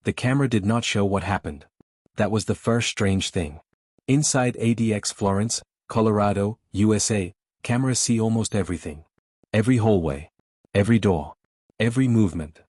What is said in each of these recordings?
The camera did not show what happened. That was the first strange thing. Inside ADX Florence, Colorado, USA, cameras see almost everything. Every hallway. Every door. Every movement.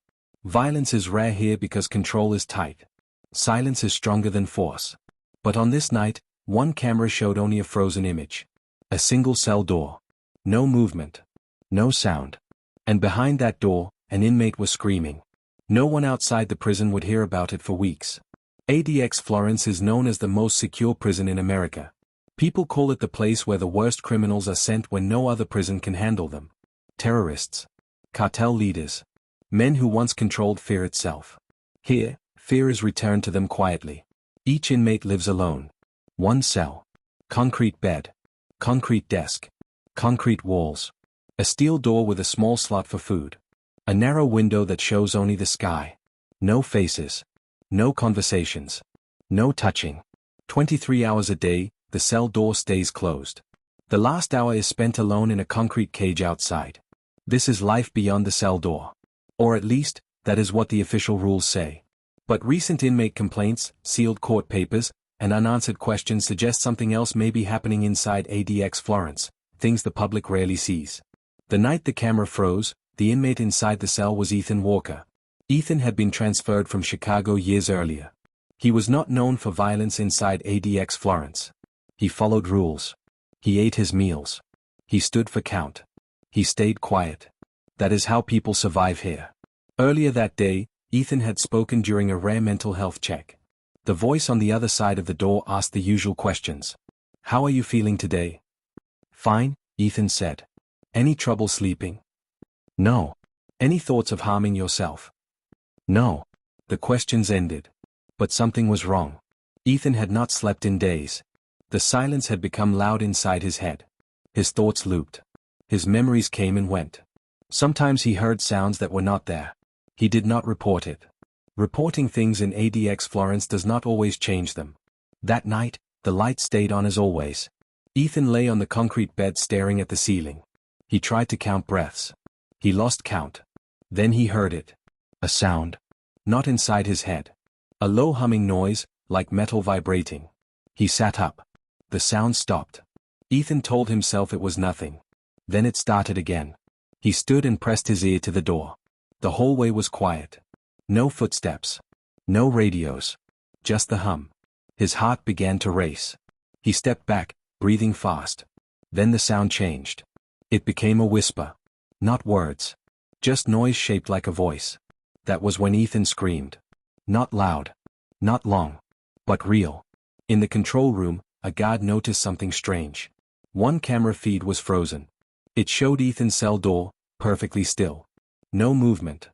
Violence is rare here because control is tight. Silence is stronger than force. But on this night, one camera showed only a frozen image. A single cell door. No movement. No sound. And behind that door, an inmate was screaming. No one outside the prison would hear about it for weeks. ADX Florence is known as the most secure prison in America. People call it the place where the worst criminals are sent when no other prison can handle them. Terrorists. Cartel leaders. Men who once controlled fear itself. Here, fear is returned to them quietly. Each inmate lives alone. One cell. Concrete bed. Concrete desk. Concrete walls. A steel door with a small slot for food. A narrow window that shows only the sky. No faces. No conversations. No touching. 23 hours a day, the cell door stays closed. The last hour is spent alone in a concrete cage outside. This is life beyond the cell door. Or at least, that is what the official rules say. But recent inmate complaints, sealed court papers, and unanswered questions suggest something else may be happening inside ADX Florence, things the public rarely sees. The night the camera froze, the inmate inside the cell was Ethan Walker. Ethan had been transferred from Chicago years earlier. He was not known for violence inside ADX Florence. He followed rules. He ate his meals. He stood for count. He stayed quiet. That is how people survive here. Earlier that day, Ethan had spoken during a rare mental health check. The voice on the other side of the door asked the usual questions. "How are you feeling today?" "Fine," Ethan said. "Any trouble sleeping?" "No." "Any thoughts of harming yourself?" "No." The questions ended. But something was wrong. Ethan had not slept in days. The silence had become loud inside his head. His thoughts looped. His memories came and went. Sometimes he heard sounds that were not there. He did not report it. Reporting things in ADX Florence does not always change them. That night, the light stayed on as always. Ethan lay on the concrete bed staring at the ceiling. He tried to count breaths. He lost count. Then he heard it. A sound. Not inside his head. A low humming noise, like metal vibrating. He sat up. The sound stopped. Ethan told himself it was nothing. Then it started again. He stood and pressed his ear to the door. The hallway was quiet. No footsteps. No radios. Just the hum. His heart began to race. He stepped back, breathing fast. Then the sound changed. It became a whisper. Not words. Just noise shaped like a voice. That was when Ethan screamed. Not loud. Not long. But real. In the control room, a guard noticed something strange. One camera feed was frozen. It showed Ethan's cell door, perfectly still. No movement.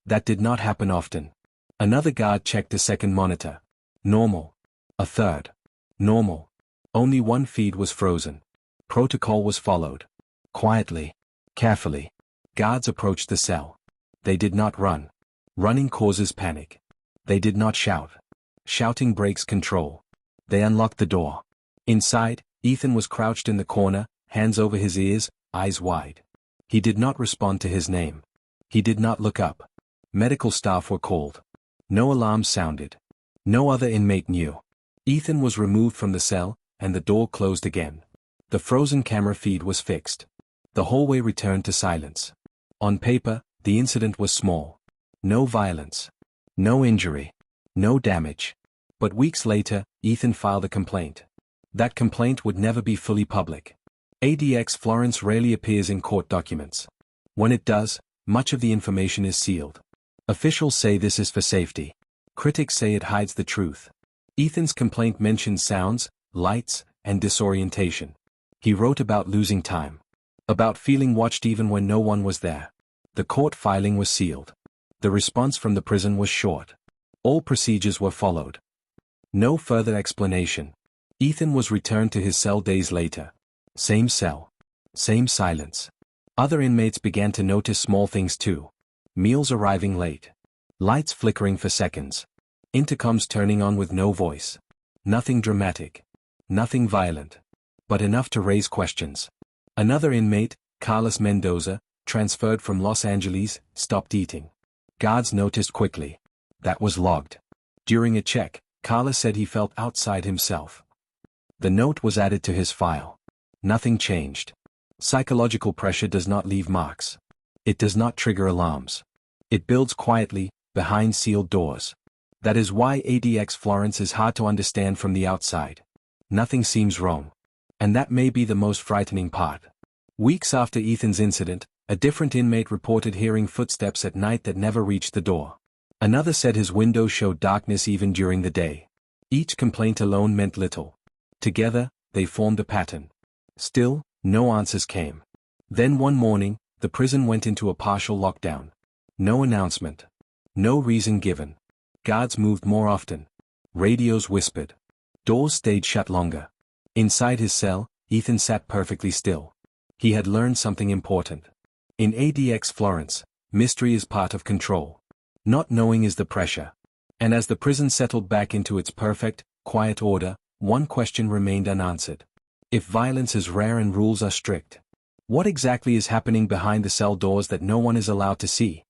That did not happen often. Another guard checked a second monitor. Normal. A third. Normal. Only one feed was frozen. Protocol was followed. Quietly. Carefully. Guards approached the cell. They did not run. Running causes panic. They did not shout. Shouting breaks control. They unlocked the door. Inside, Ethan was crouched in the corner, hands over his ears, eyes wide. He did not respond to his name. He did not look up. Medical staff were called. No alarms sounded. No other inmate knew. Ethan was removed from the cell, and the door closed again. The frozen camera feed was fixed. The hallway returned to silence. On paper, the incident was small. No violence. No injury. No damage. But weeks later, Ethan filed a complaint. That complaint would never be fully public. ADX Florence rarely appears in court documents. When it does, much of the information is sealed. Officials say this is for safety. Critics say it hides the truth. Ethan's complaint mentions sounds, lights, and disorientation. He wrote about losing time. About feeling watched even when no one was there. The court filing was sealed. The response from the prison was short. All procedures were followed. No further explanation. Ethan was returned to his cell days later. Same cell. Same silence. Other inmates began to notice small things too. Meals arriving late. Lights flickering for seconds. Intercoms turning on with no voice. Nothing dramatic. Nothing violent. But enough to raise questions. Another inmate, Carlos Mendoza, transferred from Los Angeles, stopped eating. Guards noticed quickly. That was logged. During a check, Carlos said he felt outside himself. The note was added to his file. Nothing changed. Psychological pressure does not leave marks. It does not trigger alarms. It builds quietly, behind sealed doors. That is why ADX Florence is hard to understand from the outside. Nothing seems wrong. And that may be the most frightening part. Weeks after Ethan's incident, a different inmate reported hearing footsteps at night that never reached the door. Another said his window showed darkness even during the day. Each complaint alone meant little. Together, they formed a pattern. Still, no answers came. Then one morning, the prison went into a partial lockdown. No announcement. No reason given. Guards moved more often. Radios whispered. Doors stayed shut longer. Inside his cell, Ethan sat perfectly still. He had learned something important. In ADX Florence, mystery is part of control. Not knowing is the pressure. And as the prison settled back into its perfect, quiet order, one question remained unanswered. If violence is rare and rules are strict, what exactly is happening behind the cell doors that no one is allowed to see?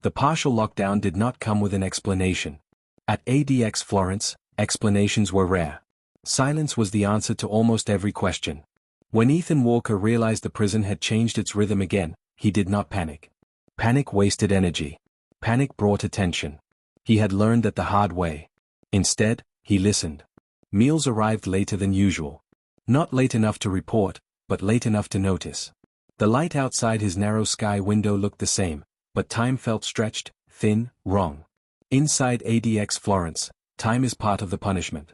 The partial lockdown did not come with an explanation. At ADX Florence, explanations were rare. Silence was the answer to almost every question. When Ethan Walker realized the prison had changed its rhythm again, he did not panic. Panic wasted energy. Panic brought attention. He had learned that the hard way. Instead, he listened. Meals arrived later than usual. Not late enough to report, but late enough to notice. The light outside his narrow sky window looked the same, but time felt stretched, thin, wrong. Inside ADX Florence, time is part of the punishment.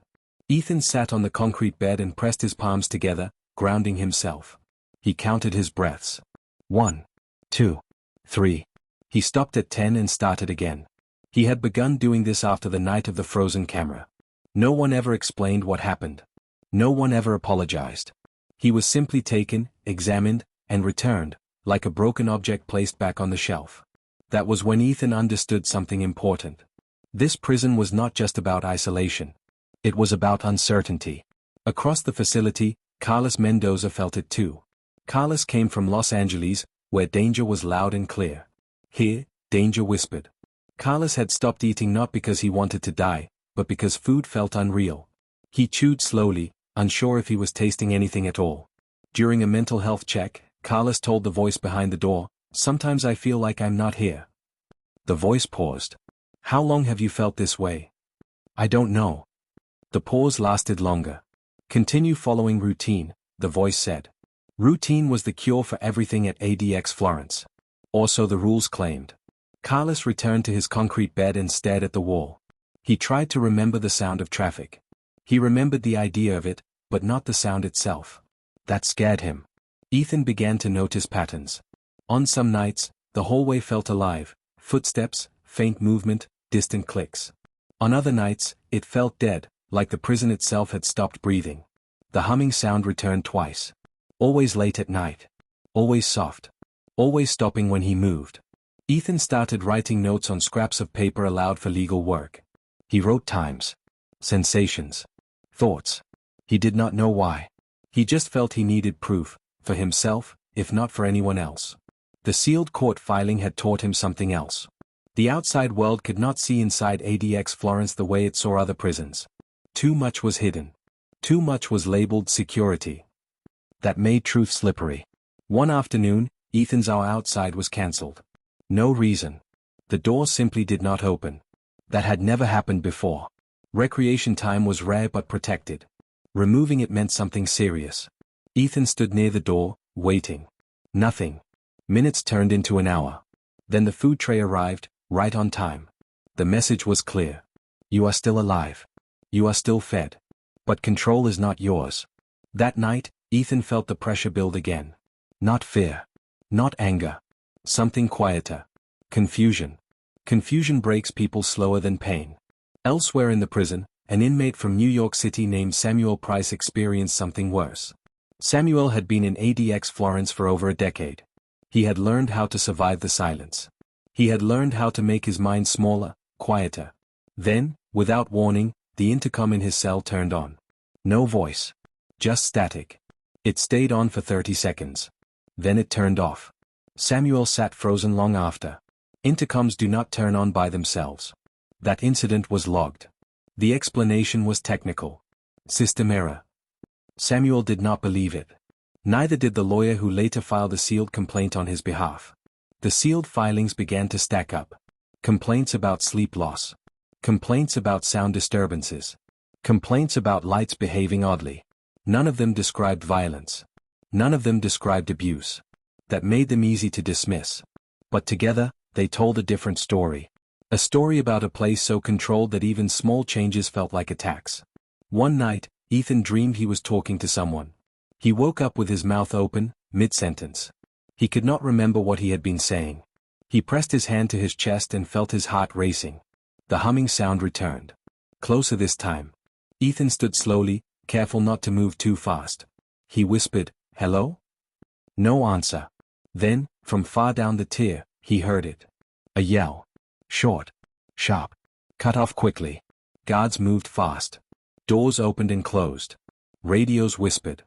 Ethan sat on the concrete bed and pressed his palms together, grounding himself. He counted his breaths. 1, 2, 3. He stopped at 10 and started again. He had begun doing this after the night of the frozen camera. No one ever explained what happened. No one ever apologized. He was simply taken, examined, and returned, like a broken object placed back on the shelf. That was when Ethan understood something important. This prison was not just about isolation. It was about uncertainty. Across the facility, Carlos Mendoza felt it too. Carlos came from Los Angeles, where danger was loud and clear. Here, danger whispered. Carlos had stopped eating not because he wanted to die, but because food felt unreal. He chewed slowly, unsure if he was tasting anything at all. During a mental health check, Carlos told the voice behind the door, "Sometimes I feel like I'm not here." The voice paused. "How long have you felt this way?" "I don't know." The pause lasted longer. "Continue following routine," the voice said. Routine was the cure for everything at ADX Florence. Or so the rules claimed. Carlos returned to his concrete bed and stared at the wall. He tried to remember the sound of traffic. He remembered the idea of it, but not the sound itself. That scared him. Ethan began to notice patterns. On some nights, the hallway felt alive, footsteps, faint movement, distant clicks. On other nights, it felt dead, like the prison itself had stopped breathing. The humming sound returned twice. Always late at night. Always soft. Always stopping when he moved. Ethan started writing notes on scraps of paper aloud for legal work. He wrote times. Sensations. Thoughts. He did not know why. He just felt he needed proof, for himself, if not for anyone else. The sealed court filing had taught him something else. The outside world could not see inside ADX Florence the way it saw other prisons. Too much was hidden. Too much was labeled security. That made truth slippery. One afternoon, Ethan's hour outside was cancelled. No reason. The door simply did not open. That had never happened before. Recreation time was rare but protected. Removing it meant something serious. Ethan stood near the door, waiting. Nothing. Minutes turned into an hour. Then the food tray arrived, right on time. The message was clear. You are still alive. You are still fed. But control is not yours. That night, Ethan felt the pressure build again. Not fear. Not anger. Something quieter. Confusion. Confusion breaks people slower than pain. Elsewhere in the prison, an inmate from New York City named Samuel Price experienced something worse. Samuel had been in ADX Florence for over a decade. He had learned how to survive the silence. He had learned how to make his mind smaller, quieter. Then, without warning, the intercom in his cell turned on. No voice. Just static. It stayed on for 30 seconds. Then it turned off. Samuel sat frozen long after. Intercoms do not turn on by themselves. That incident was logged. The explanation was technical. System error. Samuel did not believe it. Neither did the lawyer who later filed a sealed complaint on his behalf. The sealed filings began to stack up. Complaints about sleep loss. Complaints about sound disturbances. Complaints about lights behaving oddly. None of them described violence. None of them described abuse. That made them easy to dismiss. But together, they told a different story. A story about a place so controlled that even small changes felt like attacks. One night, Ethan dreamed he was talking to someone. He woke up with his mouth open, mid-sentence. He could not remember what he had been saying. He pressed his hand to his chest and felt his heart racing. The humming sound returned. Closer this time. Ethan stood slowly, careful not to move too fast. He whispered, "Hello?" No answer. Then, from far down the tier, he heard it. A yell. Short. Sharp. Cut off quickly. Guards moved fast. Doors opened and closed. Radios whispered.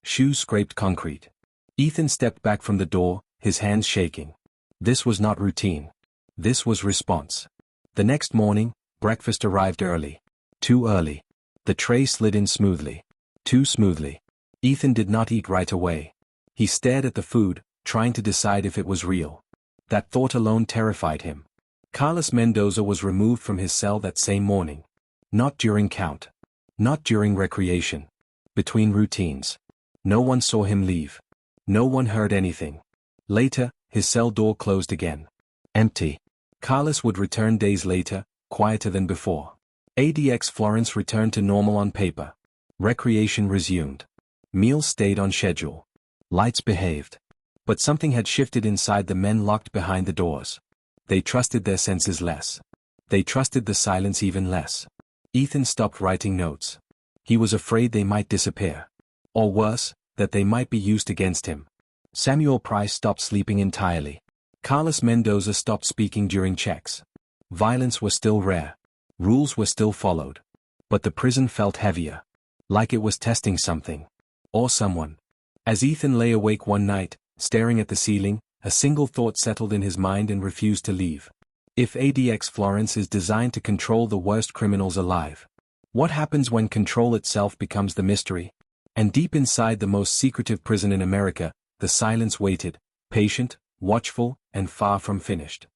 Shoes scraped concrete. Ethan stepped back from the door, his hands shaking. This was not routine. This was response. The next morning, breakfast arrived early. Too early. The tray slid in smoothly. Too smoothly. Ethan did not eat right away. He stared at the food, trying to decide if it was real. That thought alone terrified him. Carlos Mendoza was removed from his cell that same morning. Not during count. Not during recreation. Between routines. No one saw him leave. No one heard anything. Later, his cell door closed again. Empty. Carlos would return days later, quieter than before. ADX Florence returned to normal on paper. Recreation resumed. Meals stayed on schedule. Lights behaved. But something had shifted inside the men locked behind the doors. They trusted their senses less. They trusted the silence even less. Ethan stopped writing notes. He was afraid they might disappear. Or worse, that they might be used against him. Samuel Price stopped sleeping entirely. Carlos Mendoza stopped speaking during checks. Violence was still rare. Rules were still followed. But the prison felt heavier. Like it was testing something. Or someone. As Ethan lay awake one night, staring at the ceiling, a single thought settled in his mind and refused to leave. If ADX Florence is designed to control the worst criminals alive, what happens when control itself becomes the mystery? And deep inside the most secretive prison in America, the silence waited, patient, watchful, and far from finished.